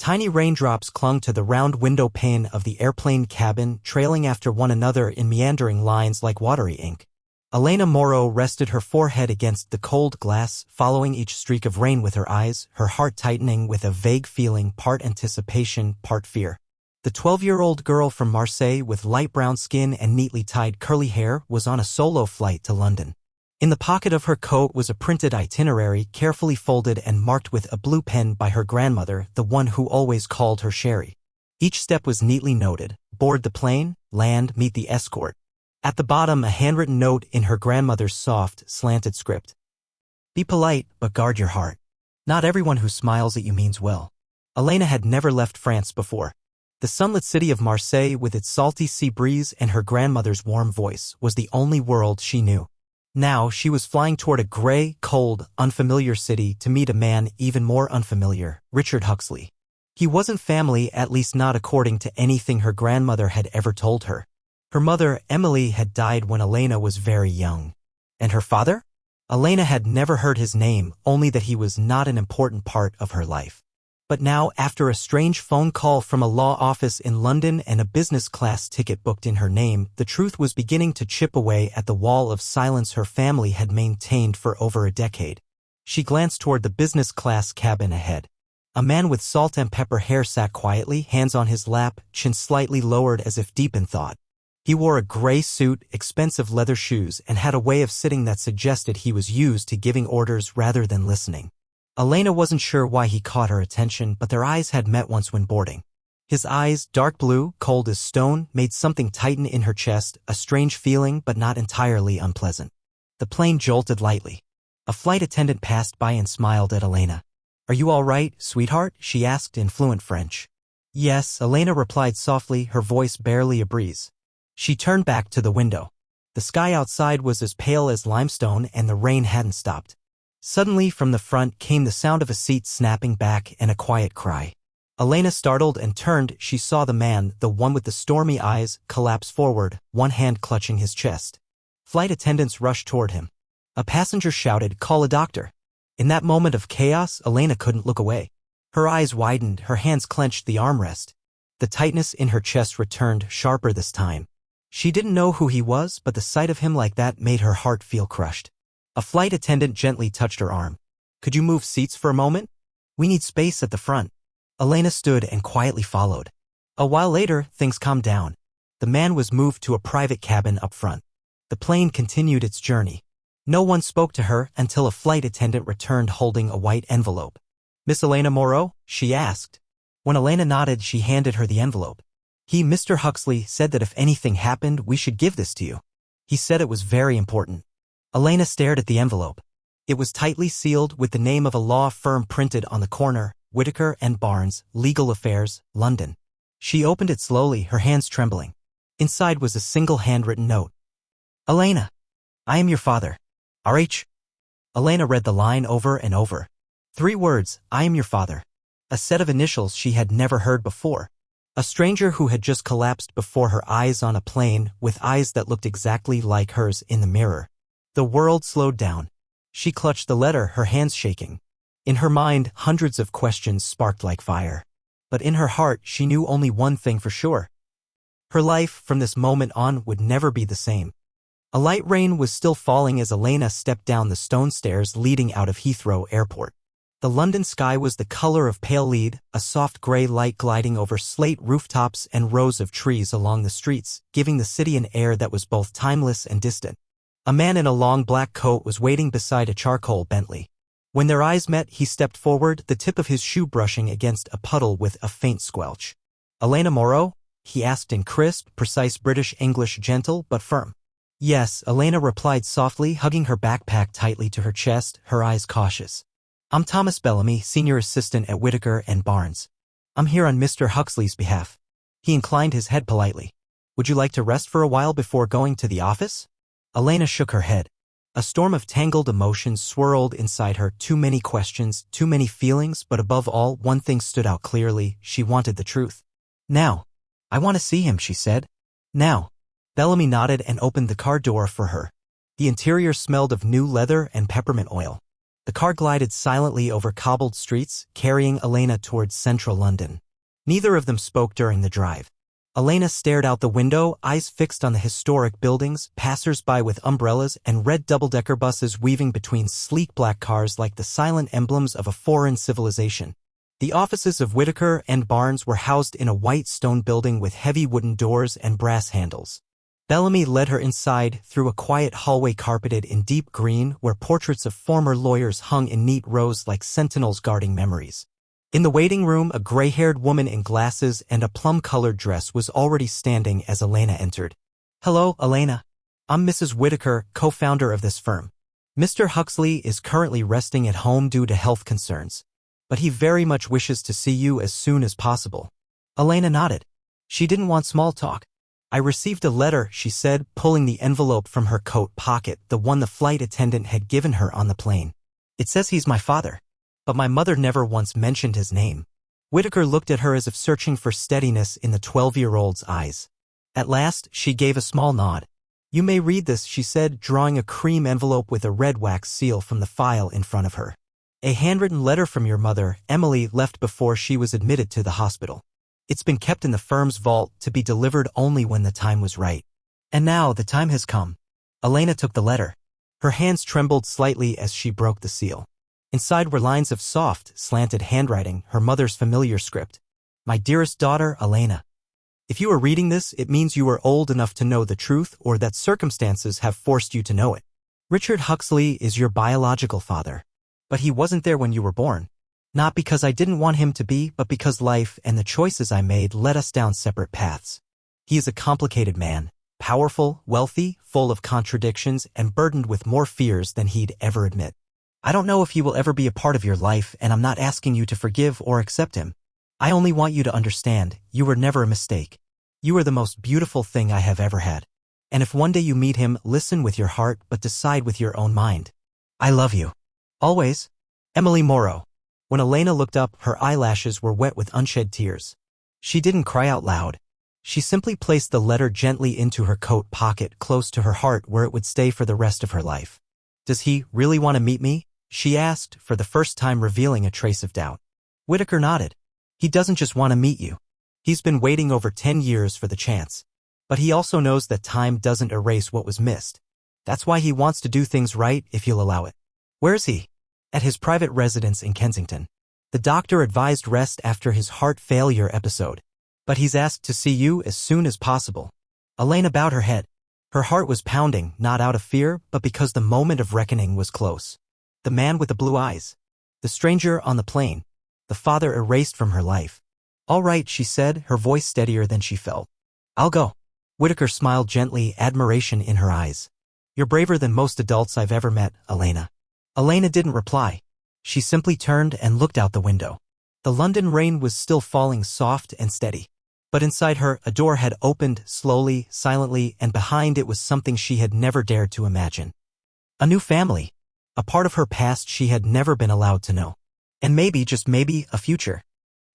Tiny raindrops clung to the round window pane of the airplane cabin, trailing after one another in meandering lines like watery ink. Elena Morrow rested her forehead against the cold glass, following each streak of rain with her eyes, her heart tightening with a vague feeling, part anticipation, part fear. The 12-year-old girl from Marseille with light brown skin and neatly tied curly hair was on a solo flight to London. In the pocket of her coat was a printed itinerary, carefully folded and marked with a blue pen by her grandmother, the one who always called her Sherry. Each step was neatly noted: board the plane, land, meet the escort. At the bottom, a handwritten note in her grandmother's soft, slanted script. Be polite, but guard your heart. Not everyone who smiles at you means well. Elena had never left France before. The sunlit city of Marseille, with its salty sea breeze and her grandmother's warm voice, was the only world she knew. Now she was flying toward a gray, cold, unfamiliar city to meet a man even more unfamiliar, Richard Huxley. He wasn't family, at least not according to anything her grandmother had ever told her. Her mother, Emily, had died when Elena was very young. And her father? Elena had never heard his name, only that he was not an important part of her life. But now, after a strange phone call from a law office in London and a business-class ticket booked in her name, the truth was beginning to chip away at the wall of silence her family had maintained for over a decade. She glanced toward the business-class cabin ahead. A man with salt and pepper hair sat quietly, hands on his lap, chin slightly lowered as if deep in thought. He wore a gray suit, expensive leather shoes, and had a way of sitting that suggested he was used to giving orders rather than listening. Elena wasn't sure why he caught her attention, but their eyes had met once when boarding. His eyes, dark blue, cold as stone, made something tighten in her chest, a strange feeling but not entirely unpleasant. The plane jolted lightly. A flight attendant passed by and smiled at Elena. Are you all right, sweetheart? She asked in fluent French. Yes, Elena replied softly, her voice barely a breeze. She turned back to the window. The sky outside was as pale as limestone and the rain hadn't stopped. Suddenly, from the front came the sound of a seat snapping back and a quiet cry. Elena startled and turned. She saw the man, the one with the stormy eyes, collapse forward, one hand clutching his chest. Flight attendants rushed toward him. A passenger shouted, "Call a doctor." In that moment of chaos, Elena couldn't look away. Her eyes widened, her hands clenched the armrest. The tightness in her chest returned, sharper this time. She didn't know who he was, but the sight of him like that made her heart feel crushed. A flight attendant gently touched her arm. Could you move seats for a moment? We need space at the front. Elena stood and quietly followed. A while later, things calmed down. The man was moved to a private cabin up front. The plane continued its journey. No one spoke to her until a flight attendant returned holding a white envelope. Miss Elena Morrow? She asked. When Elena nodded, she handed her the envelope. Mr. Huxley, said that if anything happened, we should give this to you. He said it was very important. Elena stared at the envelope. It was tightly sealed with the name of a law firm printed on the corner, Whittaker and Barnes, Legal Affairs, London. She opened it slowly, her hands trembling. Inside was a single handwritten note. Elena, I am your father. R.H. Elena read the line over and over. 3 words, I am your father. A set of initials she had never heard before. A stranger who had just collapsed before her eyes on a plane, with eyes that looked exactly like hers in the mirror. The world slowed down. She clutched the letter, her hands shaking. In her mind, hundreds of questions sparked like fire. But in her heart, she knew only one thing for sure. Her life, from this moment on, would never be the same. A light rain was still falling as Elena stepped down the stone stairs leading out of Heathrow Airport. The London sky was the color of pale lead, a soft gray light gliding over slate rooftops and rows of trees along the streets, giving the city an air that was both timeless and distant. A man in a long black coat was waiting beside a charcoal Bentley. When their eyes met, he stepped forward, the tip of his shoe brushing against a puddle with a faint squelch. Elena Morrow? He asked in crisp, precise British English, gentle but firm. Yes, Elena replied softly, hugging her backpack tightly to her chest, her eyes cautious. I'm Thomas Bellamy, senior assistant at Whittaker and Barnes. I'm here on Mr. Huxley's behalf. He inclined his head politely. Would you like to rest for a while before going to the office? Elena shook her head. A storm of tangled emotions swirled inside her, too many questions, too many feelings, but above all, one thing stood out clearly: she wanted the truth. Now. I want to see him, she said. Now. Bellamy nodded and opened the car door for her. The interior smelled of new leather and peppermint oil. The car glided silently over cobbled streets, carrying Elena towards central London. Neither of them spoke during the drive. Elena stared out the window, eyes fixed on the historic buildings, passers-by with umbrellas, and red double-decker buses weaving between sleek black cars like the silent emblems of a foreign civilization. The offices of Whitaker and Barnes were housed in a white stone building with heavy wooden doors and brass handles. Bellamy led her inside through a quiet hallway carpeted in deep green where portraits of former lawyers hung in neat rows like sentinels guarding memories. In the waiting room, a gray-haired woman in glasses and a plum-colored dress was already standing as Elena entered. "Hello, Elena. I'm Mrs. Whitaker, co-founder of this firm. Mr. Huxley is currently resting at home due to health concerns, but he very much wishes to see you as soon as possible." Elena nodded. She didn't want small talk. "I received a letter," she said, pulling the envelope from her coat pocket, the one the flight attendant had given her on the plane. "It says he's my father. But my mother never once mentioned his name." Whitaker looked at her as if searching for steadiness in the 12-year-old's eyes. At last, she gave a small nod. "You may read this," she said, drawing a cream envelope with a red wax seal from the file in front of her. "A handwritten letter from your mother, Emily, left before she was admitted to the hospital. It's been kept in the firm's vault to be delivered only when the time was right. And now the time has come." Elena took the letter. Her hands trembled slightly as she broke the seal. Inside were lines of soft, slanted handwriting, her mother's familiar script. "My dearest daughter, Elena. If you are reading this, it means you are old enough to know the truth or that circumstances have forced you to know it. Richard Huxley is your biological father. But he wasn't there when you were born. Not because I didn't want him to be, but because life and the choices I made led us down separate paths. He is a complicated man, powerful, wealthy, full of contradictions, and burdened with more fears than he'd ever admit. I don't know if he will ever be a part of your life, and I'm not asking you to forgive or accept him. I only want you to understand, you were never a mistake. You are the most beautiful thing I have ever had. And if one day you meet him, listen with your heart but decide with your own mind. I love you. Always, Emily Morrow." When Elena looked up, her eyelashes were wet with unshed tears. She didn't cry out loud. She simply placed the letter gently into her coat pocket close to her heart where it would stay for the rest of her life. "Does he really want to meet me?" she asked, for the first time revealing a trace of doubt. Whitaker nodded. "He doesn't just want to meet you. He's been waiting over 10 years for the chance. But he also knows that time doesn't erase what was missed. That's why he wants to do things right if you'll allow it." "Where's he?" "At his private residence in Kensington. The doctor advised rest after his heart failure episode. But he's asked to see you as soon as possible." Elena bowed her head. Her heart was pounding, not out of fear, but because the moment of reckoning was close. The man with the blue eyes. The stranger on the plane. The father erased from her life. "All right," she said, her voice steadier than she felt. "I'll go." Whitaker smiled gently, admiration in her eyes. "You're braver than most adults I've ever met, Elena." Elena didn't reply. She simply turned and looked out the window. The London rain was still falling soft and steady. But inside her, a door had opened, slowly, silently, and behind it was something she had never dared to imagine. A new family. A part of her past she had never been allowed to know. And maybe, just maybe, a future.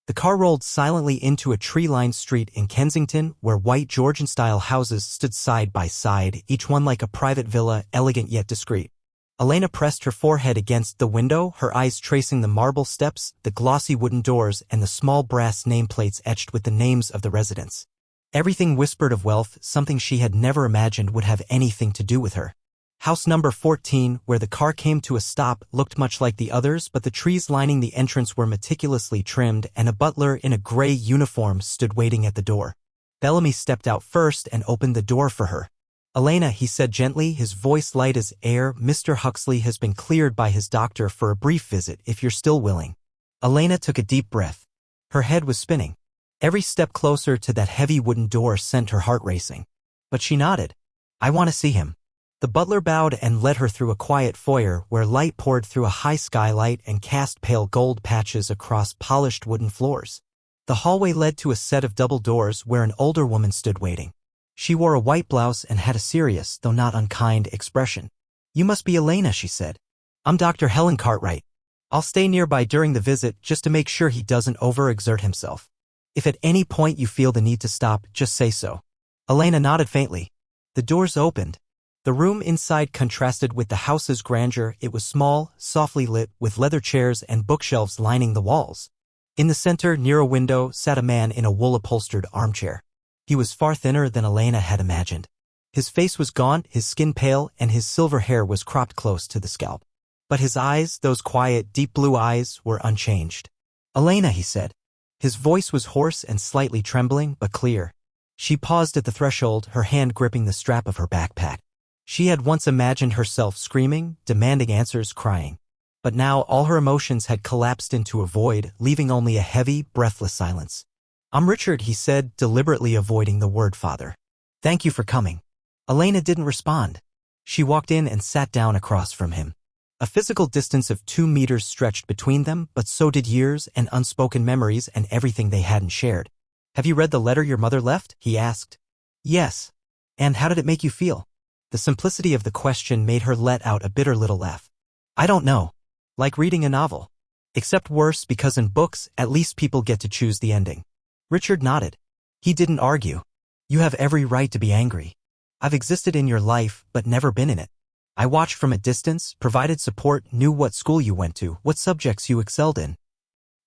The car rolled silently into a tree-lined street in Kensington where white Georgian-style houses stood side by side, each one like a private villa, elegant yet discreet. Elena pressed her forehead against the window, her eyes tracing the marble steps, the glossy wooden doors, and the small brass nameplates etched with the names of the residents. Everything whispered of wealth, something she had never imagined would have anything to do with her. House number 14, where the car came to a stop, looked much like the others, but the trees lining the entrance were meticulously trimmed, and a butler in a gray uniform stood waiting at the door. Bellamy stepped out first and opened the door for her. "Elena," he said gently, his voice light as air, "Mr. Huxley has been cleared by his doctor for a brief visit, if you're still willing." Elena took a deep breath. Her head was spinning. Every step closer to that heavy wooden door sent her heart racing. But she nodded. "I want to see him." The butler bowed and led her through a quiet foyer where light poured through a high skylight and cast pale gold patches across polished wooden floors. The hallway led to a set of double doors where an older woman stood waiting. She wore a white blouse and had a serious, though not unkind, expression. "You must be Elena," she said. "I'm Dr. Helen Cartwright. I'll stay nearby during the visit just to make sure he doesn't overexert himself. If at any point you feel the need to stop, just say so." Elena nodded faintly. The doors opened. The room inside contrasted with the house's grandeur. It was small, softly lit, with leather chairs and bookshelves lining the walls. In the center, near a window, sat a man in a wool-upholstered armchair. He was far thinner than Elena had imagined. His face was gaunt, his skin pale, and his silver hair was cropped close to the scalp. But his eyes, those quiet, deep blue eyes, were unchanged. "Elena," he said. His voice was hoarse and slightly trembling, but clear. She paused at the threshold, her hand gripping the strap of her backpack. She had once imagined herself screaming, demanding answers, crying. But now all her emotions had collapsed into a void, leaving only a heavy, breathless silence. "I'm Richard," he said, deliberately avoiding the word father. "Thank you for coming." Elena didn't respond. She walked in and sat down across from him. A physical distance of 2 meters stretched between them, but so did years and unspoken memories and everything they hadn't shared. "Have you read the letter your mother left?" he asked. "Yes." "And how did it make you feel?" The simplicity of the question made her let out a bitter little laugh. "I don't know. Like reading a novel. Except worse, because in books, at least people get to choose the ending." Richard nodded. He didn't argue. "You have every right to be angry. I've existed in your life, but never been in it. I watched from a distance, provided support, knew what school you went to, what subjects you excelled in.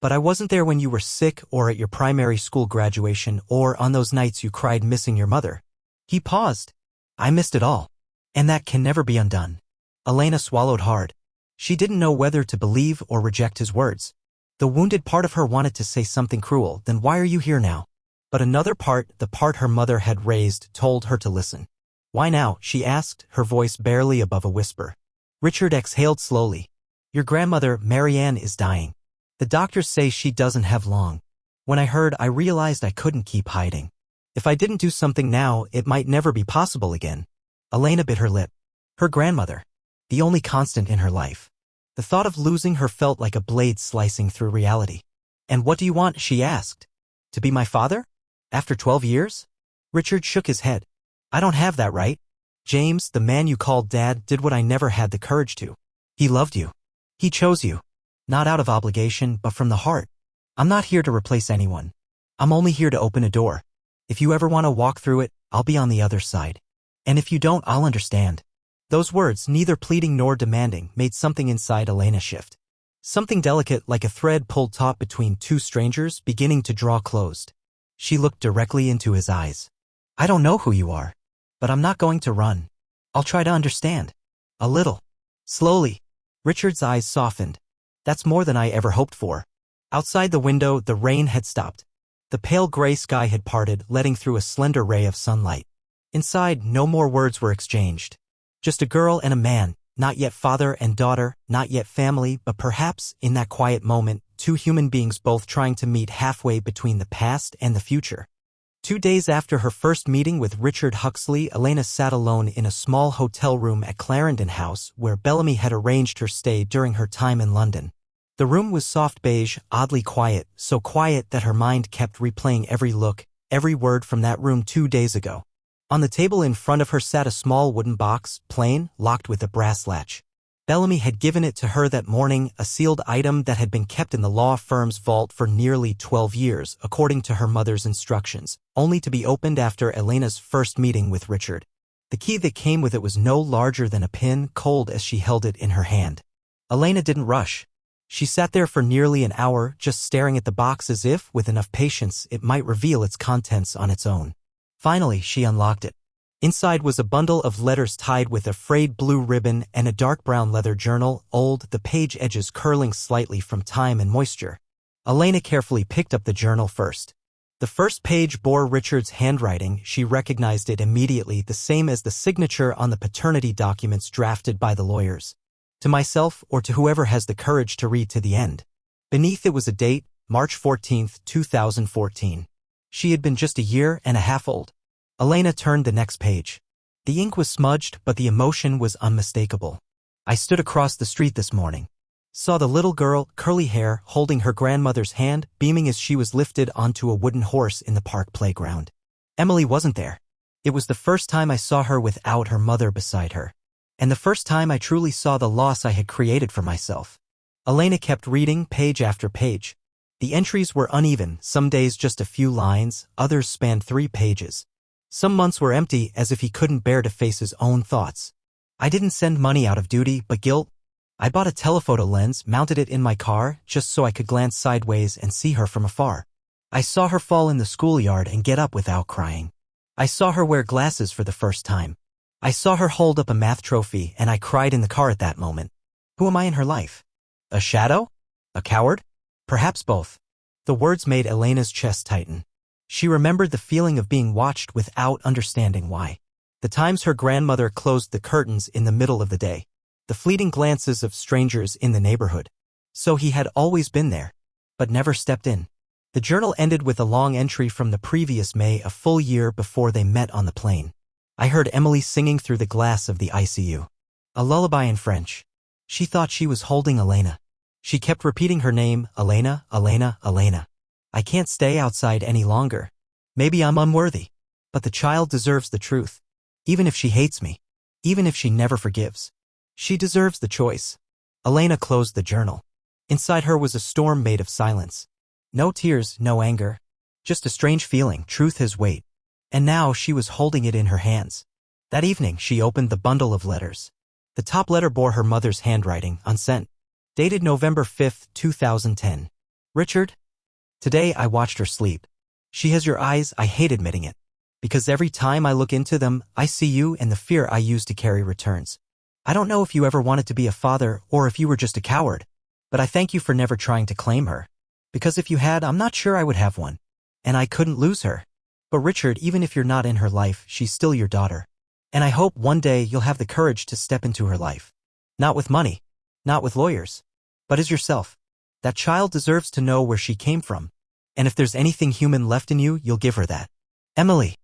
But I wasn't there when you were sick or at your primary school graduation or on those nights you cried missing your mother." He paused. "I missed it all. And that can never be undone." Elena swallowed hard. She didn't know whether to believe or reject his words. The wounded part of her wanted to say something cruel, "Then why are you here now?" But another part, the part her mother had raised, told her to listen. "Why now?" she asked, her voice barely above a whisper. Richard exhaled slowly. "Your grandmother, Marianne, is dying. The doctors say she doesn't have long. When I heard, I realized I couldn't keep hiding. If I didn't do something now, it might never be possible again." Elena bit her lip. Her grandmother. The only constant in her life. The thought of losing her felt like a blade slicing through reality. "And what do you want?" she asked. "To be my father? After 12 years? Richard shook his head. "I don't have that right. James, the man you called Dad, did what I never had the courage to. He loved you. He chose you. Not out of obligation, but from the heart. I'm not here to replace anyone. I'm only here to open a door. If you ever want to walk through it, I'll be on the other side. And if you don't, I'll understand." Those words, neither pleading nor demanding, made something inside Elena shift. Something delicate, like a thread pulled taut between two strangers, beginning to draw closed. She looked directly into his eyes. "I don't know who you are. But I'm not going to run. I'll try to understand. A little." Slowly. Richard's eyes softened. "That's more than I ever hoped for." Outside the window, the rain had stopped. The pale gray sky had parted, letting through a slender ray of sunlight. Inside, no more words were exchanged. Just a girl and a man, not yet father and daughter, not yet family, but perhaps, in that quiet moment, two human beings both trying to meet halfway between the past and the future. 2 days after her first meeting with Richard Huxley, Elena sat alone in a small hotel room at Clarendon House, where Bellamy had arranged her stay during her time in London. The room was soft beige, oddly quiet, so quiet that her mind kept replaying every look, every word from that room 2 days ago. On the table in front of her sat a small wooden box, plain, locked with a brass latch. Bellamy had given it to her that morning, a sealed item that had been kept in the law firm's vault for nearly 12 years, according to her mother's instructions, only to be opened after Elena's first meeting with Richard. The key that came with it was no larger than a pin, cold as she held it in her hand. Elena didn't rush. She sat there for nearly an hour, just staring at the box as if, with enough patience, it might reveal its contents on its own. Finally, she unlocked it. Inside was a bundle of letters tied with a frayed blue ribbon and a dark brown leather journal, old, the page edges curling slightly from time and moisture. Elena carefully picked up the journal first. The first page bore Richard's handwriting. She recognized it immediately, the same as the signature on the paternity documents drafted by the lawyers. "To myself, or to whoever has the courage to read to the end." Beneath it was a date, March 14th, 2014. She had been just a year and a half old. Elena turned the next page. The ink was smudged, but the emotion was unmistakable. "I stood across the street this morning. Saw the little girl, curly hair, holding her grandmother's hand, beaming as she was lifted onto a wooden horse in the park playground. Emily wasn't there. It was the first time I saw her without her mother beside her. And the first time I truly saw the loss I had created for myself." Elena kept reading, page after page. The entries were uneven, some days just a few lines, others spanned 3 pages. Some months were empty, as if he couldn't bear to face his own thoughts. I didn't send money out of duty, but guilt. I bought a telephoto lens, mounted it in my car, just so I could glance sideways and see her from afar. I saw her fall in the schoolyard and get up without crying. I saw her wear glasses for the first time. I saw her hold up a math trophy, and I cried in the car at that moment. Who am I in her life? A shadow? A coward? Perhaps both. The words made Elena's chest tighten. She remembered the feeling of being watched without understanding why. The times her grandmother closed the curtains in the middle of the day. The fleeting glances of strangers in the neighborhood. So he had always been there, but never stepped in. The journal ended with a long entry from the previous May, a full year before they met on the plane. I heard Emily singing through the glass of the ICU. A lullaby in French. She thought she was holding Elena. She kept repeating her name, Elena, Elena, Elena. I can't stay outside any longer. Maybe I'm unworthy. But the child deserves the truth. Even if she hates me. Even if she never forgives. She deserves the choice. Elena closed the journal. Inside her was a storm made of silence. No tears, no anger. Just a strange feeling. Truth has weight. And now she was holding it in her hands. That evening she opened the bundle of letters. The top letter bore her mother's handwriting, unsent. Dated November 5, 2010. Richard? Today I watched her sleep. She has your eyes. I hate admitting it. Because every time I look into them, I see you, and the fear I used to carry returns. I don't know if you ever wanted to be a father or if you were just a coward. But I thank you for never trying to claim her. Because if you had, I'm not sure I would have one. And I couldn't lose her. But Richard, even if you're not in her life, she's still your daughter. And I hope one day you'll have the courage to step into her life. Not with money. Not with lawyers. But as yourself. That child deserves to know where she came from. And if there's anything human left in you, you'll give her that. Emily.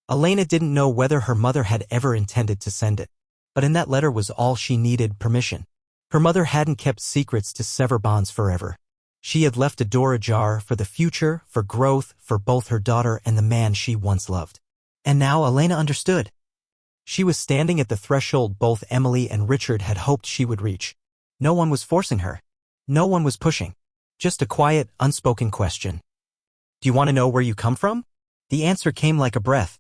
Elena didn't know whether her mother had ever intended to send it. But in that letter was all she needed: permission. Her mother hadn't kept secrets to sever bonds forever. She had left a door ajar for the future, for growth, for both her daughter and the man she once loved. And now Elena understood. She was standing at the threshold both Emily and Richard had hoped she would reach. No one was forcing her. No one was pushing. Just a quiet, unspoken question. Do you want to know where you come from? The answer came like a breath.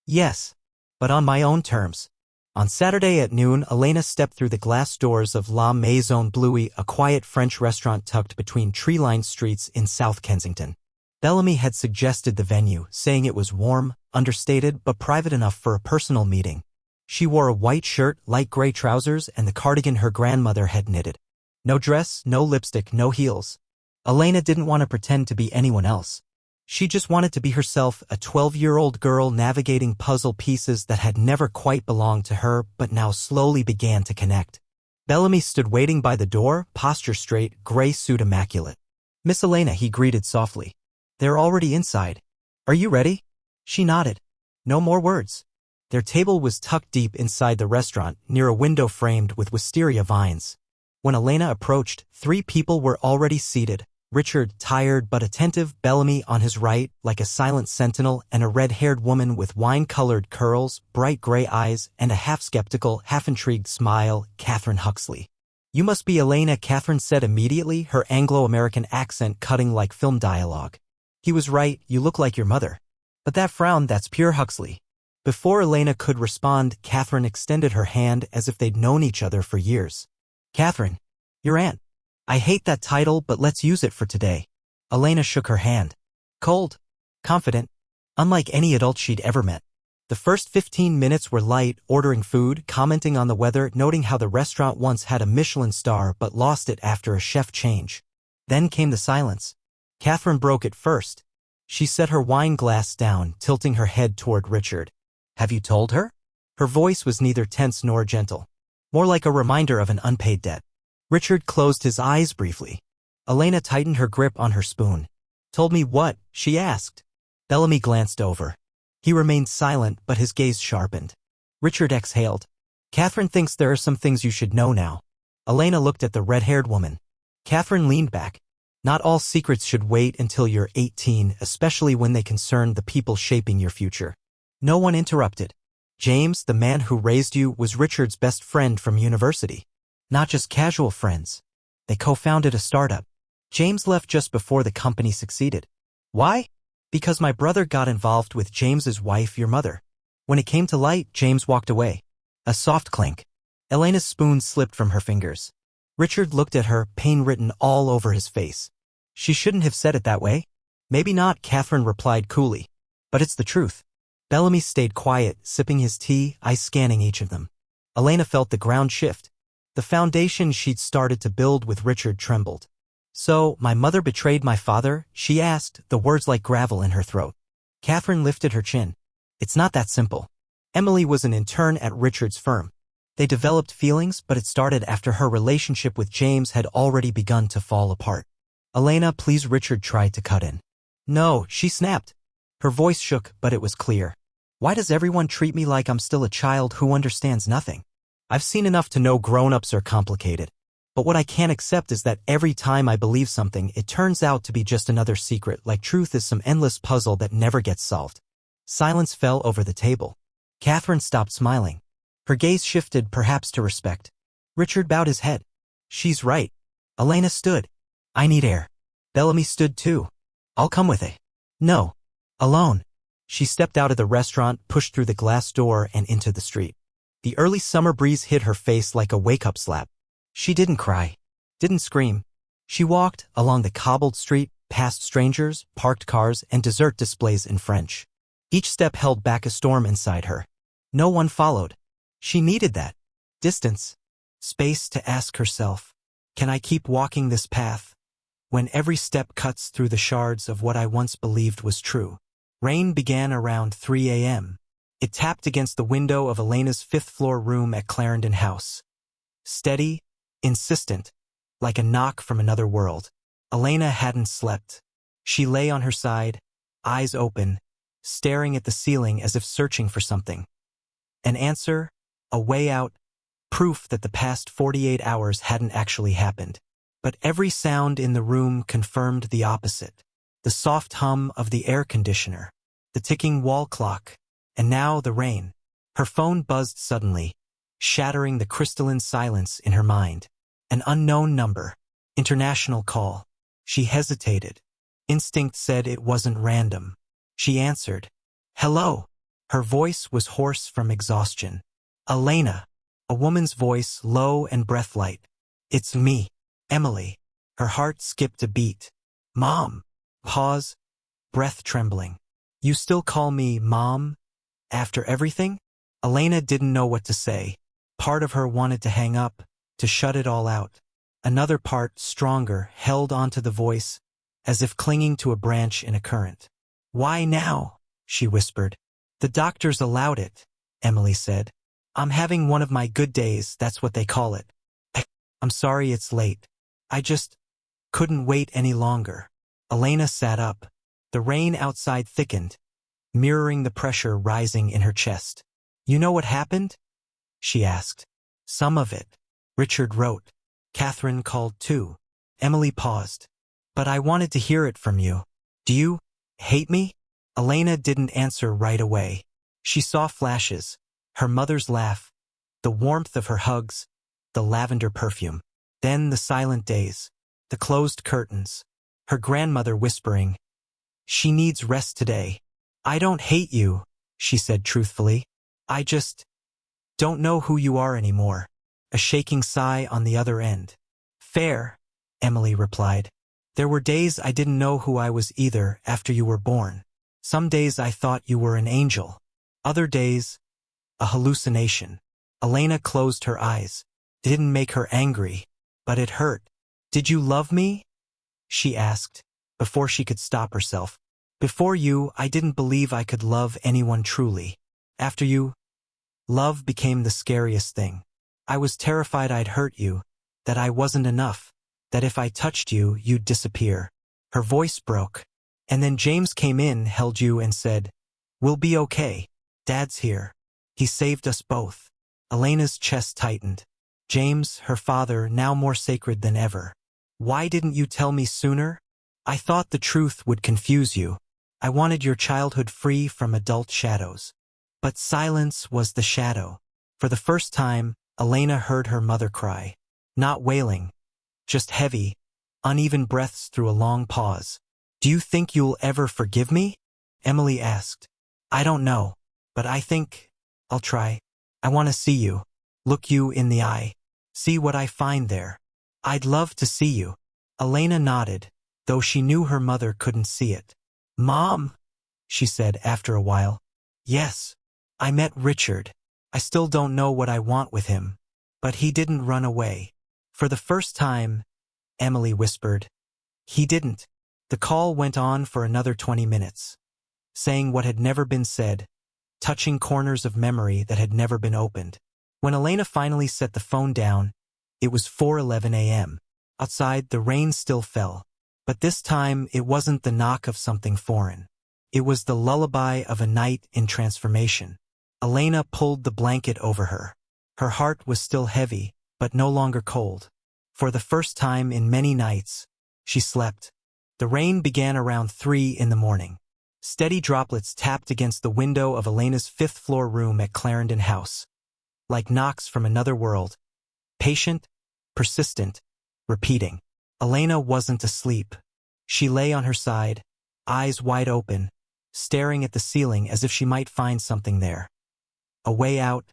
Yes. But on my own terms. On Saturday at noon, Elena stepped through the glass doors of La Maison Bluey, a quiet French restaurant tucked between tree-lined streets in South Kensington. Bellamy had suggested the venue, saying it was warm, understated, but private enough for a personal meeting. She wore a white shirt, light gray trousers, and the cardigan her grandmother had knitted. No dress, no lipstick, no heels. Elena didn't want to pretend to be anyone else. She just wanted to be herself, a 12-year-old girl navigating puzzle pieces that had never quite belonged to her but now slowly began to connect. Bellamy stood waiting by the door, posture straight, gray suit immaculate. Miss Elena, he greeted softly. They're already inside. Are you ready? She nodded. No more words. Their table was tucked deep inside the restaurant, near a window framed with wisteria vines. When Elena approached, 3 people were already seated. Richard, tired but attentive, Bellamy on his right, like a silent sentinel, and a red-haired woman with wine-colored curls, bright gray eyes, and a half-skeptical, half-intrigued smile, Catherine Huxley. You must be Elena, Catherine said immediately, her Anglo-American accent cutting like film dialogue. He was right, you look like your mother. But that frown, that's pure Huxley. Before Elena could respond, Catherine extended her hand as if they'd known each other for years. Catherine, your aunt. I hate that title, but let's use it for today. Elena shook her hand. Cold. Confident. Unlike any adult she'd ever met. The first 15 minutes were light, ordering food, commenting on the weather, noting how the restaurant once had a Michelin star but lost it after a chef change. Then came the silence. Catherine broke it first. She set her wine glass down, tilting her head toward Richard. Have you told her? Her voice was neither tense nor gentle. More like a reminder of an unpaid debt. Richard closed his eyes briefly. Elena tightened her grip on her spoon. Told me what? She asked. Bellamy glanced over. He remained silent, but his gaze sharpened. Richard exhaled. Catherine thinks there are some things you should know now. Elena looked at the red-haired woman. Catherine leaned back. Not all secrets should wait until you're 18, especially when they concern the people shaping your future. No one interrupted. James, the man who raised you, was Richard's best friend from university. Not just casual friends. They co-founded a startup. James left just before the company succeeded. Why? Because my brother got involved with James's wife, your mother. When it came to light, James walked away. A soft clink. Elena's spoon slipped from her fingers. Richard looked at her, pain written all over his face. She shouldn't have said it that way. Maybe not, Catherine replied coolly. But it's the truth. Bellamy stayed quiet, sipping his tea, eyes scanning each of them. Elena felt the ground shift. The foundation she'd started to build with Richard trembled. So, my mother betrayed my father? She asked, the words like gravel in her throat. Catherine lifted her chin. It's not that simple. Emily was an intern at Richard's firm. They developed feelings, but it started after her relationship with James had already begun to fall apart. Elena, please, Richard tried to cut in. No, she snapped. Her voice shook, but it was clear. Why does everyone treat me like I'm still a child who understands nothing? I've seen enough to know grown-ups are complicated. But what I can't accept is that every time I believe something, it turns out to be just another secret, like truth is some endless puzzle that never gets solved. Silence fell over the table. Catherine stopped smiling. Her gaze shifted, perhaps to respect. Richard bowed his head. She's right. Elena stood. I need air. Bellamy stood too. I'll come with it. No. Alone. She stepped out of the restaurant, pushed through the glass door, and into the street. The early summer breeze hit her face like a wake-up slap. She didn't cry. Didn't scream. She walked along the cobbled street, past strangers, parked cars, and dessert displays in French. Each step held back a storm inside her. No one followed. She needed that. Distance. Space to ask herself, can I keep walking this path? When every step cuts through the shards of what I once believed was true. Rain began around 3 a.m. It tapped against the window of Elena's fifth-floor room at Clarendon House. Steady, insistent, like a knock from another world. Elena hadn't slept. She lay on her side, eyes open, staring at the ceiling as if searching for something. An answer, a way out, proof that the past 48 hours hadn't actually happened. But every sound in the room confirmed the opposite. The soft hum of the air conditioner, the ticking wall clock, and now the rain. Her phone buzzed suddenly, shattering the crystalline silence in her mind. An unknown number. International call. She hesitated. Instinct said it wasn't random. She answered. Hello. Her voice was hoarse from exhaustion. Elena. A woman's voice, low and breath-light. It's me, Emily. Her heart skipped a beat. Mom. Pause. Breath trembling. You still call me Mom? After everything? Elena didn't know what to say. Part of her wanted to hang up, to shut it all out. Another part, stronger, held onto the voice, as if clinging to a branch in a current. Why now? She whispered. The doctors allowed it, Emily said. I'm having one of my good days, that's what they call it. I'm sorry it's late. I just couldn't wait any longer. Elena sat up. The rain outside thickened, mirroring the pressure rising in her chest. You know what happened? She asked. Some of it. Richard wrote. Catherine called too. Emily paused. But I wanted to hear it from you. Do you hate me? Elena didn't answer right away. She saw flashes. Her mother's laugh. The warmth of her hugs. The lavender perfume. Then the silent days. The closed curtains. Her grandmother whispering. She needs rest today. I don't hate you, she said truthfully. I just don't know who you are anymore. A shaking sigh on the other end. Fair, Emily replied. There were days I didn't know who I was either after you were born. Some days I thought you were an angel. Other days, a hallucination. Elena closed her eyes. It didn't make her angry, but it hurt. Did you love me? She asked, before she could stop herself. Before you, I didn't believe I could love anyone truly. After you, love became the scariest thing. I was terrified I'd hurt you, that I wasn't enough, that if I touched you, you'd disappear. Her voice broke. And then James came in, held you, and said, We'll be okay. Dad's here. He saved us both. Elena's chest tightened. James, her father, now more sacred than ever. Why didn't you tell me sooner? I thought the truth would confuse you. I wanted your childhood free from adult shadows. But silence was the shadow. For the first time, Elena heard her mother cry. Not wailing, just heavy, uneven breaths through a long pause. Do you think you'll ever forgive me? Emily asked. I don't know, but I think I'll try. I want to see you. Look you in the eye. See what I find there. I'd love to see you. Elena nodded, though she knew her mother couldn't see it. Mom, she said after a while. Yes, I met Richard. I still don't know what I want with him. But he didn't run away. For the first time, Emily whispered. He didn't. The call went on for another 20 minutes, saying what had never been said, touching corners of memory that had never been opened. When Elena finally set the phone down, it was 4:11 a.m. Outside, the rain still fell, but this time it wasn't the knock of something foreign. It was the lullaby of a night in transformation. Elena pulled the blanket over her. Her heart was still heavy, but no longer cold. For the first time in many nights, she slept. The rain began around 3 in the morning. Steady droplets tapped against the window of Elena's fifth-floor room at Clarendon House, like knocks from another world. Patient, persistent, repeating. Elena wasn't asleep. She lay on her side, eyes wide open, staring at the ceiling as if she might find something there. A way out,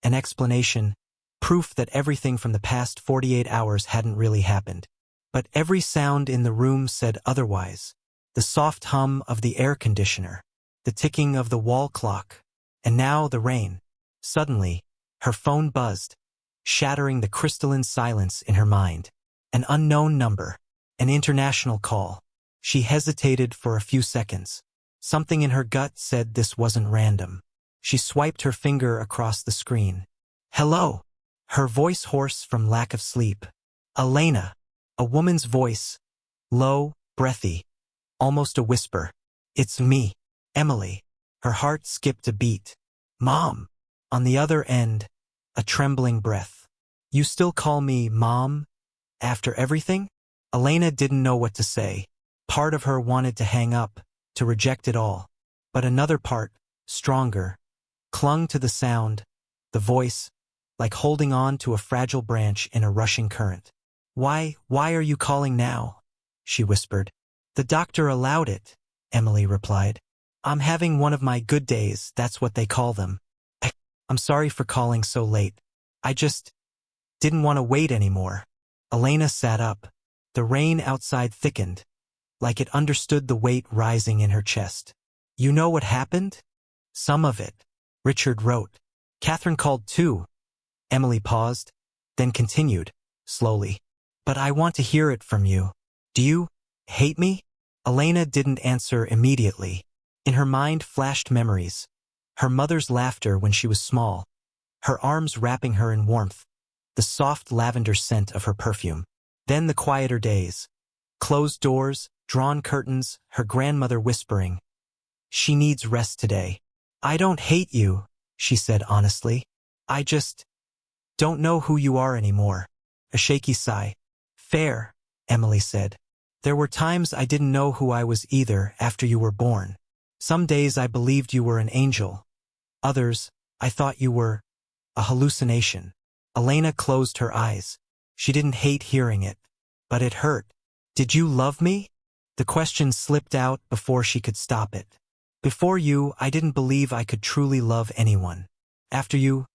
an explanation, proof that everything from the past 48 hours hadn't really happened. But every sound in the room said otherwise. The soft hum of the air conditioner, the ticking of the wall clock, and now the rain. Suddenly, her phone buzzed, shattering the crystalline silence in her mind. An unknown number, an international call. She hesitated for a few seconds. Something in her gut said this wasn't random. She swiped her finger across the screen. Hello. Her voice hoarse from lack of sleep. Elena. A woman's voice. Low, breathy. Almost a whisper. It's me, Emily. Her heart skipped a beat. Mom. On the other end, a trembling breath. You still call me Mom? After everything? Elena didn't know what to say. Part of her wanted to hang up, to reject it all. But another part, stronger, clung to the sound, the voice, like holding on to a fragile branch in a rushing current. Why are you calling now? She whispered. The doctor allowed it, Emily replied. I'm having one of my good days, that's what they call them. I'm sorry for calling so late. I just didn't want to wait anymore. Elena sat up. The rain outside thickened, like it understood the weight rising in her chest. You know what happened? Some of it. Richard wrote. Catherine called too. Emily paused, then continued, slowly. But I want to hear it from you. Do you hate me? Elena didn't answer immediately. In her mind flashed memories. Her mother's laughter when she was small, her arms wrapping her in warmth, the soft lavender scent of her perfume. Then the quieter days. Closed doors, drawn curtains, her grandmother whispering. She needs rest today. I don't hate you, she said honestly. I just don't know who you are anymore. A shaky sigh. Fair, Emily said. There were times I didn't know who I was either after you were born. Some days I believed you were an angel. Others, I thought you were a hallucination. Elena closed her eyes. She didn't hate hearing it, but it hurt. Did you love me? The question slipped out before she could stop it. Before you, I didn't believe I could truly love anyone. After you,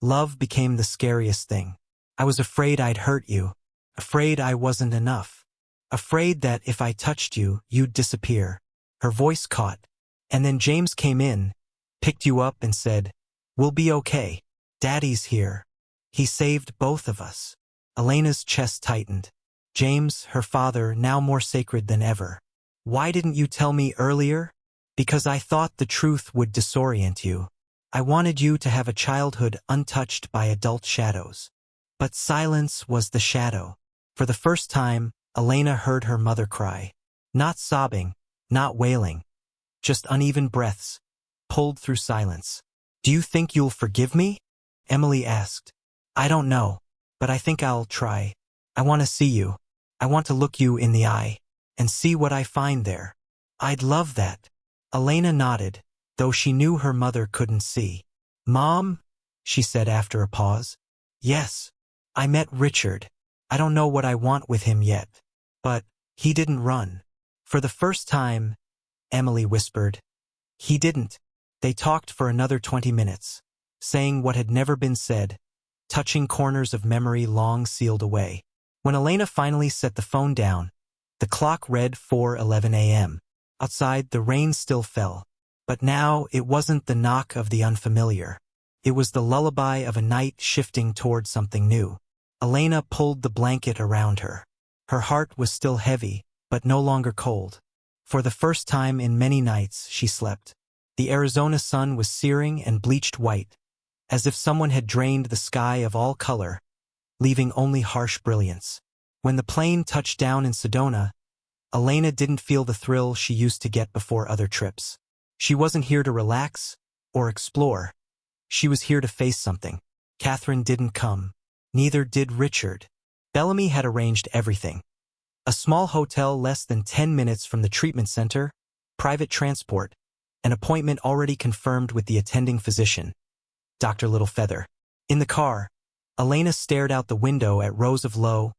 love became the scariest thing. I was afraid I'd hurt you, afraid I wasn't enough, afraid that if I touched you, you'd disappear. Her voice caught, and then James came in, picked you up and said, We'll be okay. Daddy's here. He saved both of us. Elena's chest tightened. James, her father, now more sacred than ever. Why didn't you tell me earlier? Because I thought the truth would disorient you. I wanted you to have a childhood untouched by adult shadows. But silence was the shadow. For the first time, Elena heard her mother cry. Not sobbing, not wailing. Just uneven breaths, pulled through silence. Do you think you'll forgive me? Emily asked. I don't know, but I think I'll try. I want to see you. I want to look you in the eye and see what I find there. I'd love that. Elena nodded, though she knew her mother couldn't see. Mom, she said after a pause. Yes, I met Richard. I don't know what I want with him yet, but he didn't run. For the first time, Emily whispered. He didn't. They talked for another 20 minutes, saying what had never been said, touching corners of memory long sealed away. When Elena finally set the phone down, the clock read 4:11 a.m. Outside, the rain still fell, but now it wasn't the knock of the unfamiliar. It was the lullaby of a night shifting toward something new. Elena pulled the blanket around her. Her heart was still heavy, but no longer cold. For the first time in many nights, she slept. The Arizona sun was searing and bleached white, as if someone had drained the sky of all color, leaving only harsh brilliance. When the plane touched down in Sedona, Elena didn't feel the thrill she used to get before other trips. She wasn't here to relax or explore. She was here to face something. Catherine didn't come. Neither did Richard. Bellamy had arranged everything. A small hotel less than 10 minutes from the treatment center, private transport, an appointment already confirmed with the attending physician, Dr. Littlefeather. In the car, Elena stared out the window at rows of low,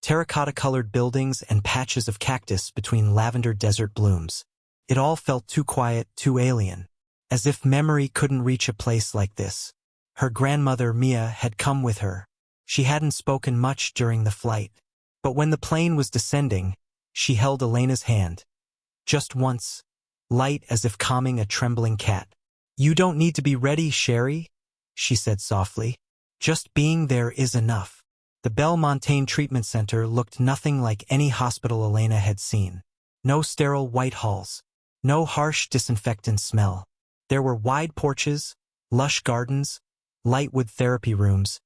terracotta-colored buildings and patches of cactus between lavender desert blooms. It all felt too quiet, too alien, as if memory couldn't reach a place like this. Her grandmother, Mia, had come with her. She hadn't spoken much during the flight, but when the plane was descending, she held Elena's hand. Just once, light as if calming a trembling cat. "You don't need to be ready, Sherry," she said softly. "Just being there is enough." The Belmontaine Treatment Center looked nothing like any hospital Elena had seen. No sterile white halls, no harsh disinfectant smell. There were wide porches, lush gardens, light wood therapy rooms,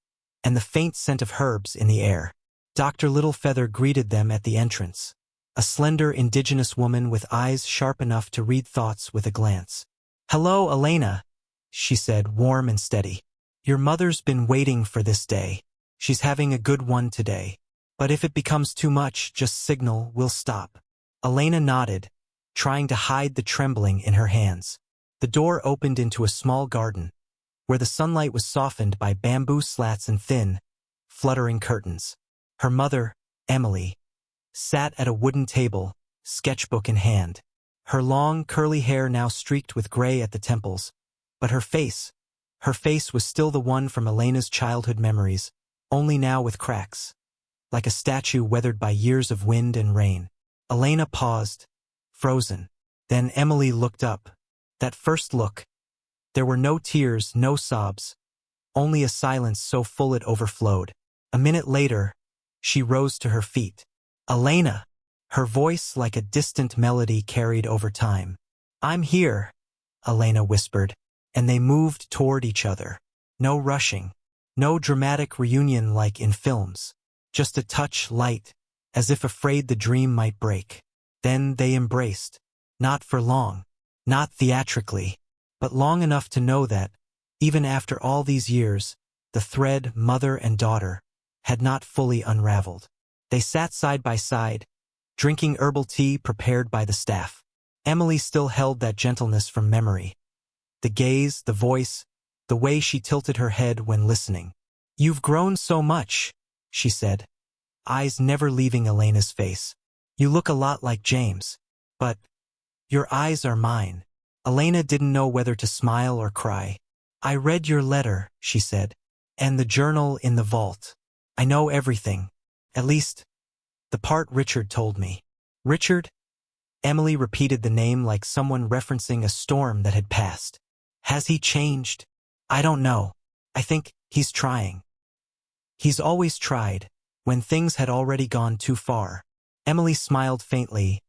and the faint scent of herbs in the air. Dr. Littlefeather greeted them at the entrance, a slender indigenous woman with eyes sharp enough to read thoughts with a glance. "Hello, Elena," she said, warm and steady. "Your mother's been waiting for this day. She's having a good one today. But if it becomes too much, just signal, we'll stop." Elena nodded, trying to hide the trembling in her hands. The door opened into a small garden, where the sunlight was softened by bamboo slats and thin, fluttering curtains. Her mother, Emily, sat at a wooden table, sketchbook in hand. Her long, curly hair now streaked with gray at the temples, but her face was still the one from Elena's childhood memories, only now with cracks, like a statue weathered by years of wind and rain. Elena paused, frozen. Then Emily looked up. That first look. There were no tears, no sobs, only a silence so full it overflowed. A minute later, she rose to her feet. "Elena!" Her voice like a distant melody carried over time. "I'm here," Elena whispered, and they moved toward each other. No rushing, no dramatic reunion like in films. Just a touch light, as if afraid the dream might break. Then they embraced. Not for long, not theatrically, but long enough to know that, even after all these years, the thread, mother and daughter, had not fully unraveled. They sat side by side, drinking herbal tea prepared by the staff. Emily still held that gentleness from memory. The gaze, the voice, the way she tilted her head when listening. "You've grown so much," she said, eyes never leaving Elena's face. "You look a lot like James. But your eyes are mine." Elena didn't know whether to smile or cry. "I read your letter," she said, "and the journal in the vault. I know everything. At least, the part Richard told me." "Richard?" Emily repeated the name like someone referencing a storm that had passed. "Has he changed?" "I don't know. I think he's trying. He's always tried, when things had already gone too far." Emily smiled faintly,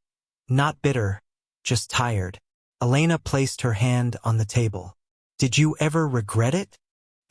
not bitter, just tired. Elena placed her hand on the table. "Did you ever regret it?"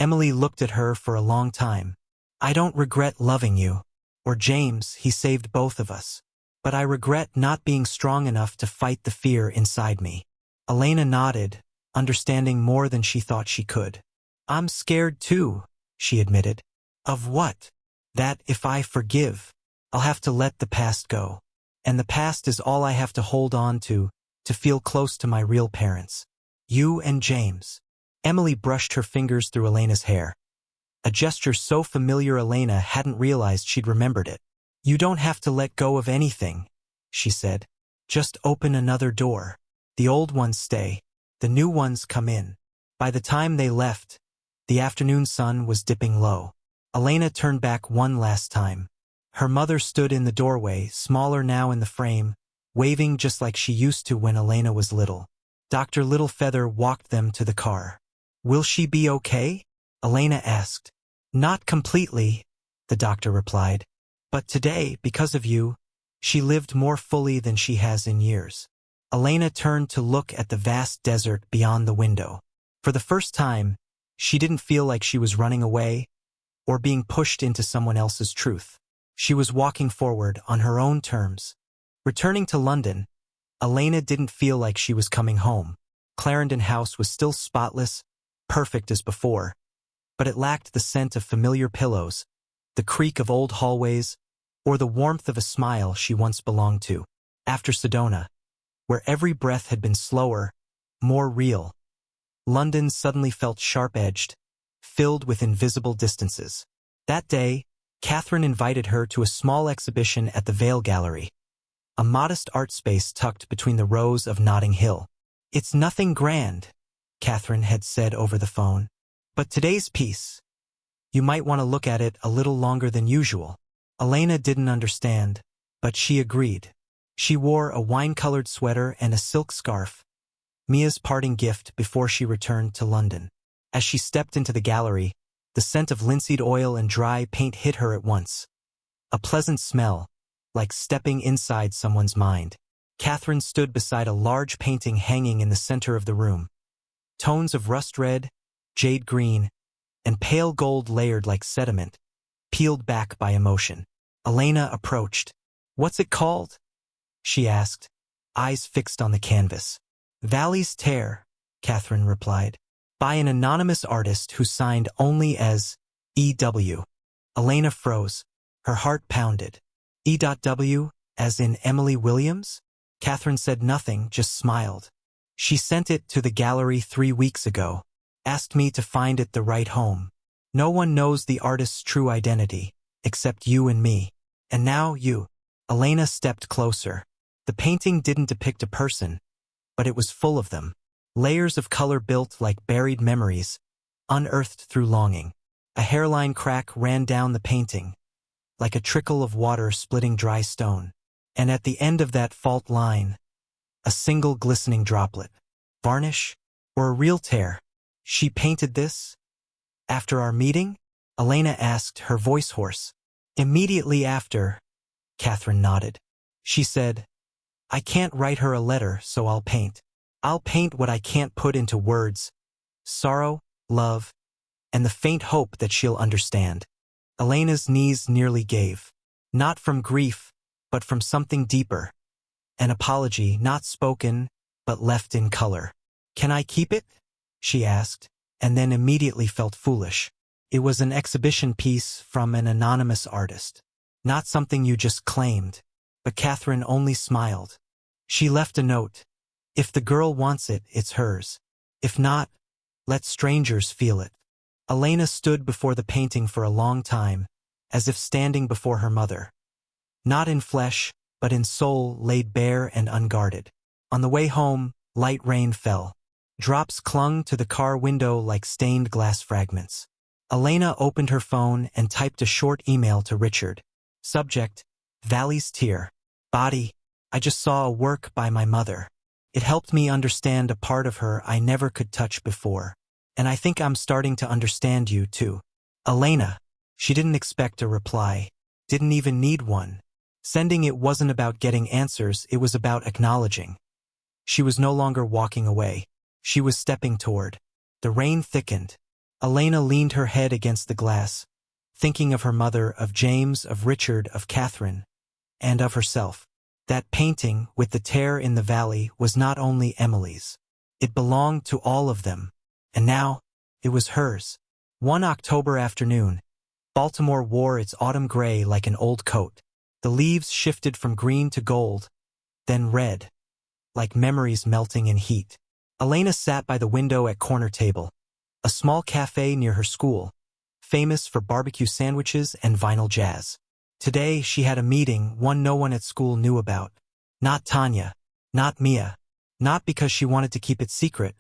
Emily looked at her for a long time. "I don't regret loving you. Or James, he saved both of us. But I regret not being strong enough to fight the fear inside me." Elena nodded, understanding more than she thought she could. "I'm scared too," she admitted. "Of what?" "That if I forgive, I'll have to let the past go. And the past is all I have to hold on to feel close to my real parents. You and James." Emily brushed her fingers through Elena's hair. A gesture so familiar Elena hadn't realized she'd remembered it. "You don't have to let go of anything," she said. Just open another door. The old ones stay. The new ones come in. By the time they left, the afternoon sun was dipping low. Elena turned back one last time. Her mother stood in the doorway, smaller now in the frame, waving just like she used to when Elena was little. Dr. Littlefeather walked them to the car. "Will she be okay?" Elena asked. "Not completely," the doctor replied. "But today, because of you, she lived more fully than she has in years." Elena turned to look at the vast desert beyond the window. For the first time, she didn't feel like she was running away or being pushed into someone else's truth. She was walking forward on her own terms. Returning to London, Elena didn't feel like she was coming home. Clarendon House was still spotless, perfect as before, but it lacked the scent of familiar pillows, the creak of old hallways, or the warmth of a smile she once belonged to. After Sedona, where every breath had been slower, more real, London suddenly felt sharp-edged, filled with invisible distances. That day, Catherine invited her to a small exhibition at the Vale Gallery, a modest art space tucked between the rows of Notting Hill. "It's nothing grand," Catherine had said over the phone, "but today's piece, you might want to look at it a little longer than usual." Elena didn't understand, but she agreed. She wore a wine-colored sweater and a silk scarf, Mia's parting gift before she returned to London. As she stepped into the gallery, the scent of linseed oil and dry paint hit her at once. A pleasant smell, like stepping inside someone's mind. Catherine stood beside a large painting hanging in the center of the room. Tones of rust red, jade green, and pale gold layered like sediment, peeled back by emotion. Elena approached. "What's it called?" she asked, eyes fixed on the canvas. "Valley's Tear," Catherine replied, "by an anonymous artist who signed only as E.W. Elena froze. Her heart pounded. E.W. as in Emily Williams? Catherine said nothing, just smiled. "She sent it to the gallery 3 weeks ago. Asked me to find it the right home. No one knows the artist's true identity, except you and me. And now you." Elena stepped closer. The painting didn't depict a person, but it was full of them. Layers of color built like buried memories, unearthed through longing. A hairline crack ran down the painting, like a trickle of water splitting dry stone. And at the end of that fault line, a single glistening droplet. Varnish? Or a real tear? "She painted this? After our meeting?" Elena asked, her voice hoarse. "Immediately after," Catherine nodded. She said, "I can't write her a letter, so I'll paint. I'll paint what I can't put into words. Sorrow, love, and the faint hope that she'll understand." Elena's knees nearly gave. Not from grief, but from something deeper. An apology not spoken, but left in color. "Can I keep it?" she asked, and then immediately felt foolish. It was an exhibition piece from an anonymous artist. Not something you just claimed. But Catherine only smiled. She left a note. "If the girl wants it, it's hers. If not, let strangers feel it." Elena stood before the painting for a long time, as if standing before her mother. Not in flesh, but in soul laid bare and unguarded. On the way home, light rain fell. Drops clung to the car window like stained glass fragments. Elena opened her phone and typed a short email to Richard. Subject, Valley's Tear. Body, I just saw a work by my mother. It helped me understand a part of her I never could touch before. And I think I'm starting to understand you, too. Elena. She didn't expect a reply. Didn't even need one. Sending it wasn't about getting answers, it was about acknowledging. She was no longer walking away. She was stepping toward. The rain thickened. Elena leaned her head against the glass, thinking of her mother, of James, of Richard, of Catherine, and of herself. That painting, with the tear in the valley, was not only Emily's. It belonged to all of them. And now, it was hers. One October afternoon, Baltimore wore its autumn gray like an old coat. The leaves shifted from green to gold, then red, like memories melting in heat. Elena sat by the window at Corner Table, a small cafe near her school, famous for barbecue sandwiches and vinyl jazz. Today she had a meeting, one no one at school knew about. Not Tanya. Not Mia. Not because she wanted to keep it secret,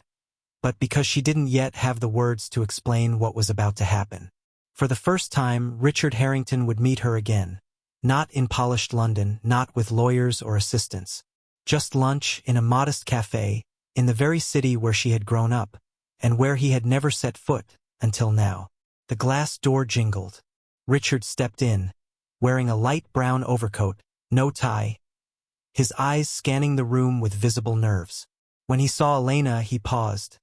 but because she didn't yet have the words to explain what was about to happen. For the first time, Richard Harrington would meet her again. Not in polished London, not with lawyers or assistants. Just lunch in a modest cafe, in the very city where she had grown up, and where he had never set foot, until now. The glass door jingled. Richard stepped in, wearing a light brown overcoat, no tie, his eyes scanning the room with visible nerves. When he saw Elena, he paused,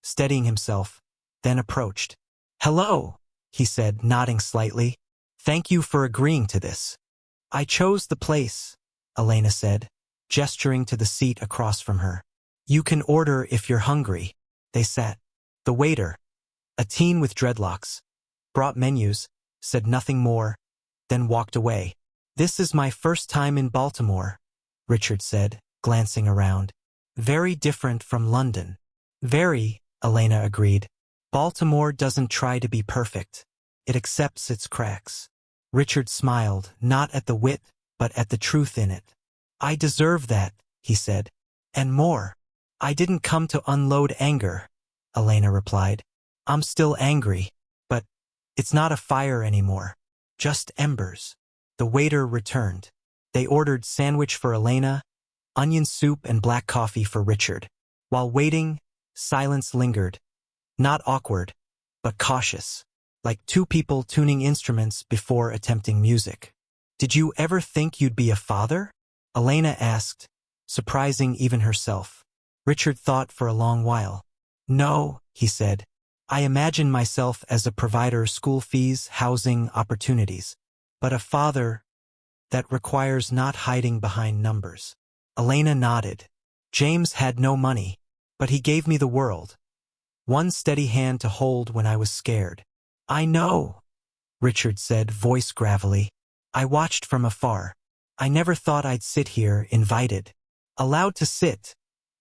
steadying himself, then approached. "Hello," he said, nodding slightly. "Thank you for agreeing to this." "I chose the place," Elena said, gesturing to the seat across from her. "You can order if you're hungry." They sat. The waiter, a teen with dreadlocks, brought menus, said nothing more, then walked away. "This is my first time in Baltimore," Richard said, glancing around. "Very different from London." "Very," Elena agreed. "Baltimore doesn't try to be perfect. It accepts its cracks." Richard smiled, not at the wit, but at the truth in it. "I deserve that," he said. "And more." "I didn't come to unload anger," Elena replied. "I'm still angry, but it's not a fire anymore. Just embers." The waiter returned. They ordered sandwich for Elena, onion soup and black coffee for Richard. While waiting, silence lingered. Not awkward, but cautious, like two people tuning instruments before attempting music. "Did you ever think you'd be a father?" Elena asked, surprising even herself. Richard thought for a long while. "No," he said. "I imagine myself as a provider, school fees, housing, opportunities. But a father, that requires not hiding behind numbers." Elena nodded. "James had no money, but he gave me the world. One steady hand to hold when I was scared." "I know," Richard said, voice gravelly. "I watched from afar. I never thought I'd sit here, invited." "Allowed to sit,"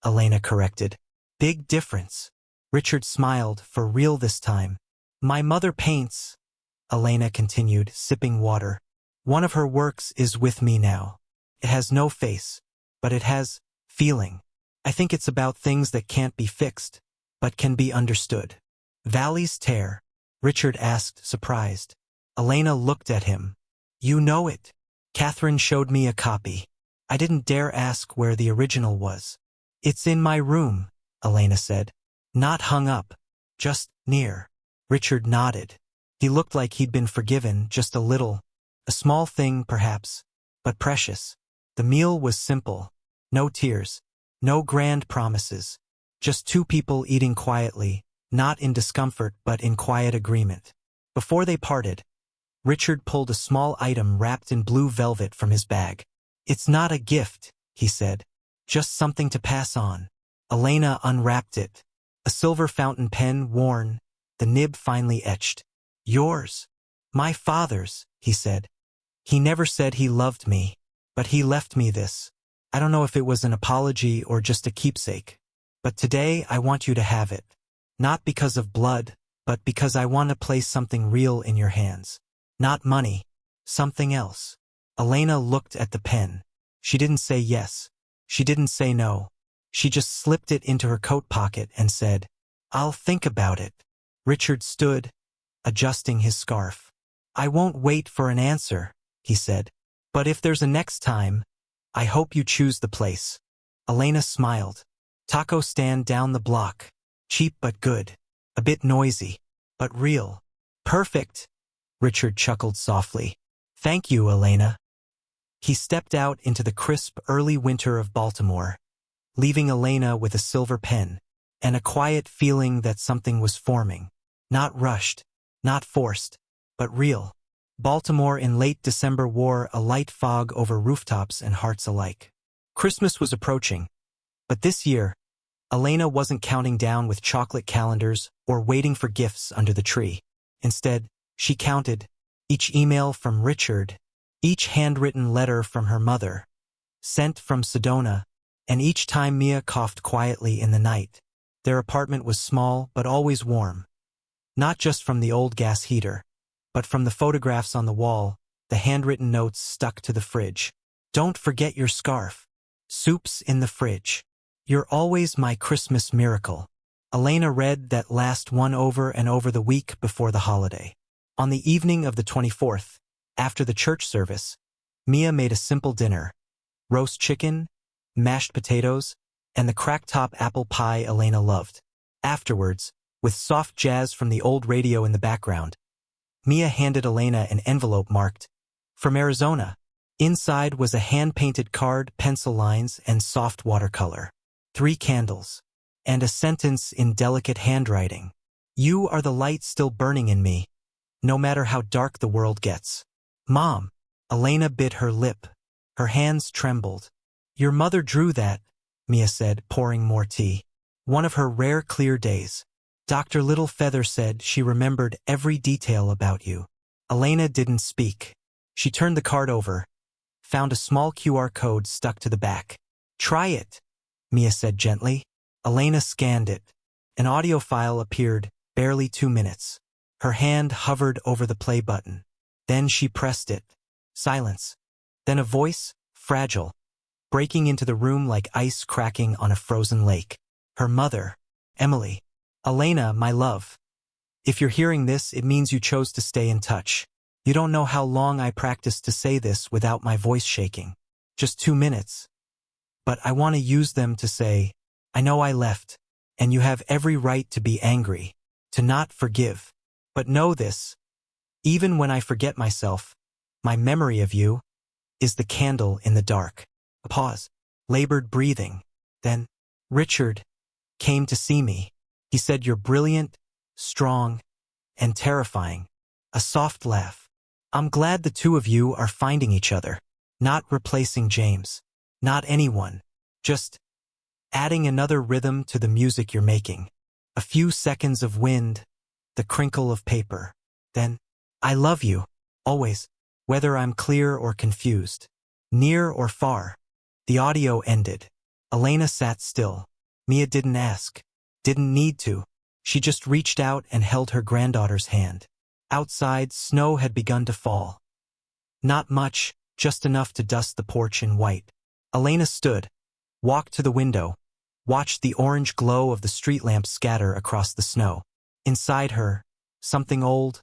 Elena corrected. "Big difference." Richard smiled, for real this time. "My mother paints," Elena continued, sipping water. "One of her works is with me now. It has no face, but it has feeling. I think it's about things that can't be fixed, but can be understood." "Valley's Tear?" Richard asked, surprised. Elena looked at him. "You know it. Catherine showed me a copy. I didn't dare ask where the original was." "It's in my room," Elena said. "Not hung up, just near." Richard nodded. He looked like he'd been forgiven, just a little. A small thing, perhaps, but precious. The meal was simple. No tears. No grand promises. Just two people eating quietly, not in discomfort but in quiet agreement. Before they parted, Richard pulled a small item wrapped in blue velvet from his bag. "It's not a gift," he said. "Just something to pass on." Elena unwrapped it. A silver fountain pen, worn, the nib finely etched. "Yours." "My father's," he said. "He never said he loved me, but he left me this. I don't know if it was an apology or just a keepsake. But today I want you to have it. Not because of blood, but because I want to place something real in your hands. Not money. Something else." Elena looked at the pen. She didn't say yes. She didn't say no. She just slipped it into her coat pocket and said, "I'll think about it." Richard stood, adjusting his scarf. "I won't wait for an answer," he said. "But if there's a next time, I hope you choose the place." Elena smiled. "Taco stand down the block. Cheap but good. A bit noisy, but real." "Perfect," Richard chuckled softly. "Thank you, Elena." He stepped out into the crisp early winter of Baltimore, leaving Elena with a silver pen, and a quiet feeling that something was forming. Not rushed, not forced, but real. Baltimore in late December wore a light fog over rooftops and hearts alike. Christmas was approaching, but this year, Elena wasn't counting down with chocolate calendars or waiting for gifts under the tree. Instead, she counted each email from Richard, each handwritten letter from her mother, sent from Sedona, and each time Mia coughed quietly in the night. Their apartment was small but always warm. Not just from the old gas heater, but from the photographs on the wall, the handwritten notes stuck to the fridge. "Don't forget your scarf," Soup's in the fridge. You're always my Christmas miracle. Elena read that last one over and over the week before the holiday. On the evening of the 24th, after the church service, Mia made a simple dinner: roast chicken, mashed potatoes, and the crack-top apple pie Elena loved. Afterwards, with soft jazz from the old radio in the background, Mia handed Elena an envelope marked, "From Arizona." Inside was a hand-painted card, pencil lines, and soft watercolor. 3 candles. And a sentence in delicate handwriting. "You are the light still burning in me, no matter how dark the world gets." "Mom." Elena bit her lip. Her hands trembled. "Your mother drew that," Mia said, pouring more tea. "One of her rare clear days. Dr. Littlefeather said she remembered every detail about you." Elena didn't speak. She turned the card over, found a small QR code stuck to the back. "Try it," Mia said gently. Elena scanned it. An audio file appeared, barely 2 minutes. Her hand hovered over the play button. Then she pressed it. Silence. Then a voice, fragile, breaking into the room like ice cracking on a frozen lake. Her mother, Emily. "Elena, my love. If you're hearing this, it means you chose to stay in touch. You don't know how long I practiced to say this without my voice shaking. Just 2 minutes. But I want to use them to say, I know I left, and you have every right to be angry, to not forgive. But know this, even when I forget myself, my memory of you is the candle in the dark." A pause. Labored breathing. Then, "Richard came to see me. He said you're brilliant, strong, and terrifying." A soft laugh. "I'm glad the two of you are finding each other. Not replacing James. Not anyone. Just adding another rhythm to the music you're making. A few seconds of wind, the crinkle of paper. Then, I love you, always, whether I'm clear or confused, near or far." The audio ended. Elena sat still. Mia didn't ask, didn't need to. She just reached out and held her granddaughter's hand. Outside, snow had begun to fall. Not much, just enough to dust the porch in white. Elena stood, walked to the window, watched the orange glow of the street lamps scatter across the snow. Inside her, something old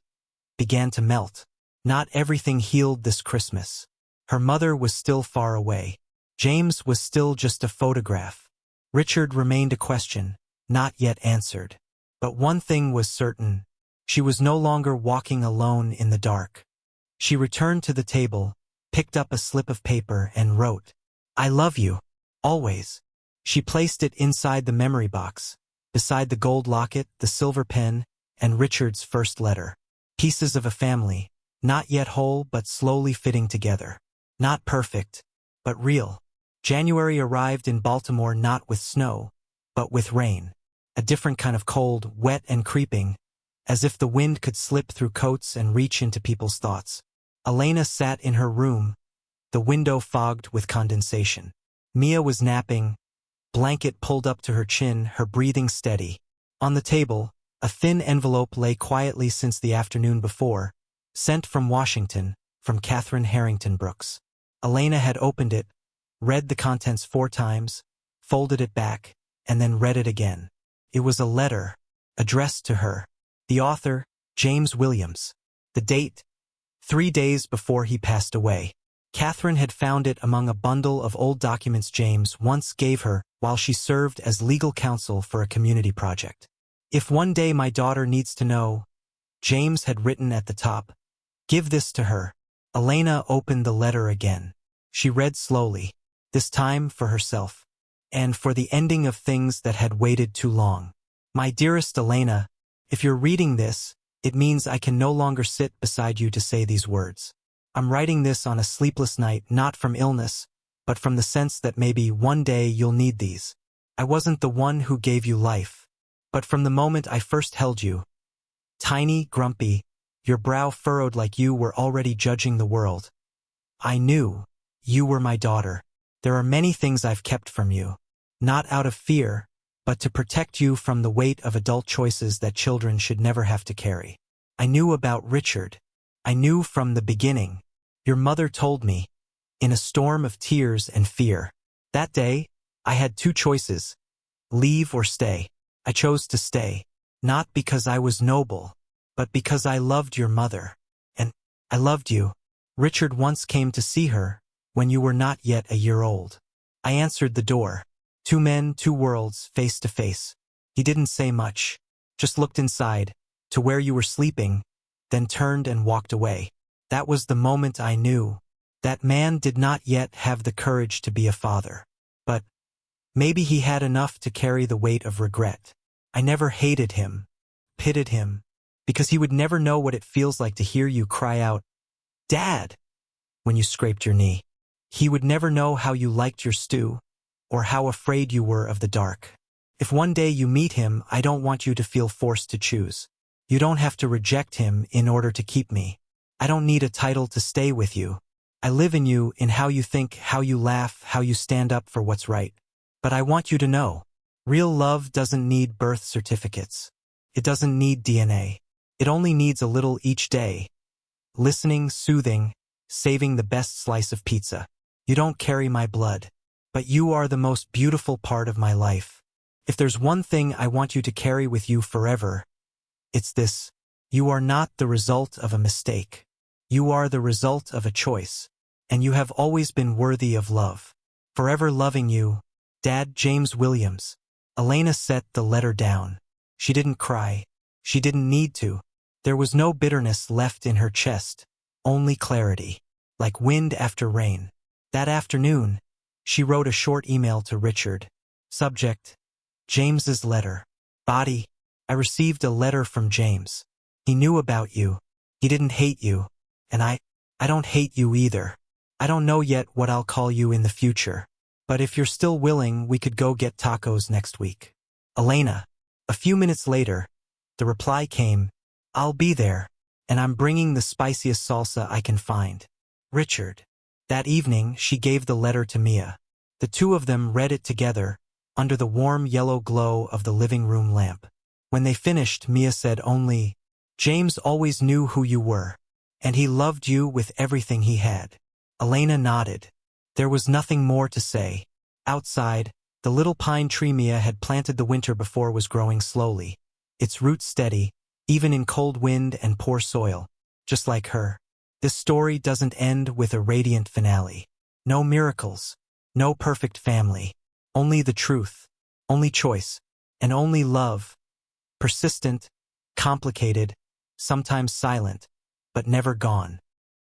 began to melt. Not everything healed this Christmas. Her mother was still far away. James was still just a photograph. Richard remained a question, not yet answered. But one thing was certain. She was no longer walking alone in the dark. She returned to the table, picked up a slip of paper, and wrote, "I love you, always." She placed it inside the memory box, beside the gold locket, the silver pen, and Richard's first letter. Pieces of a family, not yet whole but slowly fitting together. Not perfect, but real. January arrived in Baltimore not with snow, but with rain. A different kind of cold, wet and creeping, as if the wind could slip through coats and reach into people's thoughts. Elena sat in her room, the window fogged with condensation. Mia was napping, blanket pulled up to her chin, her breathing steady. On the table, a thin envelope lay quietly since the afternoon before, sent from Washington, from Catherine Harrington Brooks. Elena had opened it, read the contents 4 times, folded it back, and then read it again. It was a letter, addressed to her. The author, James Williams. The date, 3 days before he passed away. Catherine had found it among a bundle of old documents James once gave her while she served as legal counsel for a community project. "If one day my daughter needs to know," James had written at the top, "give this to her." Elena opened the letter again. She read slowly, this time for herself, and for the ending of things that had waited too long. "My dearest Elena, if you're reading this, it means I can no longer sit beside you to say these words. I'm writing this on a sleepless night, not from illness, but from the sense that maybe one day you'll need these. I wasn't the one who gave you life, but from the moment I first held you, tiny, grumpy, your brow furrowed like you were already judging the world, I knew you were my daughter. There are many things I've kept from you, not out of fear, but to protect you from the weight of adult choices that children should never have to carry. I knew about Richard. I knew from the beginning. Your mother told me, in a storm of tears and fear. That day, I had two choices: leave or stay. I chose to stay, not because I was noble, but because I loved your mother. And I loved you. Richard once came to see her, when you were not yet a year old. I answered the door. Two men, two worlds, face to face. He didn't say much, just looked inside, to where you were sleeping, then turned and walked away. That was the moment I knew. That man did not yet have the courage to be a father. But maybe he had enough to carry the weight of regret. I never hated him, pitied him, because he would never know what it feels like to hear you cry out, "Dad," when you scraped your knee. He would never know how you liked your stew, or how afraid you were of the dark. If one day you meet him, I don't want you to feel forced to choose. You don't have to reject him in order to keep me. I don't need a title to stay with you. I live in you, in how you think, how you laugh, how you stand up for what's right. But I want you to know, real love doesn't need birth certificates. It doesn't need DNA. It only needs a little each day. Listening, soothing, saving the best slice of pizza. You don't carry my blood, but you are the most beautiful part of my life. If there's one thing I want you to carry with you forever, it's this: you are not the result of a mistake. You are the result of a choice, and you have always been worthy of love. Forever loving you, Dad. James Williams. Elena set the letter down. She didn't cry. She didn't need to. There was no bitterness left in her chest, only clarity, like wind after rain. That afternoon, she wrote a short email to Richard. Subject: James's letter. Body: I received a letter from James. He knew about you. He didn't hate you. And I don't hate you either. I don't know yet what I'll call you in the future. But if you're still willing, we could go get tacos next week. Elena. A few minutes later, the reply came: I'll be there, and I'm bringing the spiciest salsa I can find. Richard. That evening, she gave the letter to Mia. The two of them read it together, under the warm yellow glow of the living room lamp. When they finished, Mia said only, "James always knew who you were, and he loved you with everything he had." Elena nodded. There was nothing more to say. Outside, the little pine tree Mia had planted the winter before was growing slowly, its roots steady, even in cold wind and poor soil, just like her. This story doesn't end with a radiant finale. No miracles, no perfect family, only the truth, only choice, and only love. Persistent, complicated, sometimes silent, but never gone.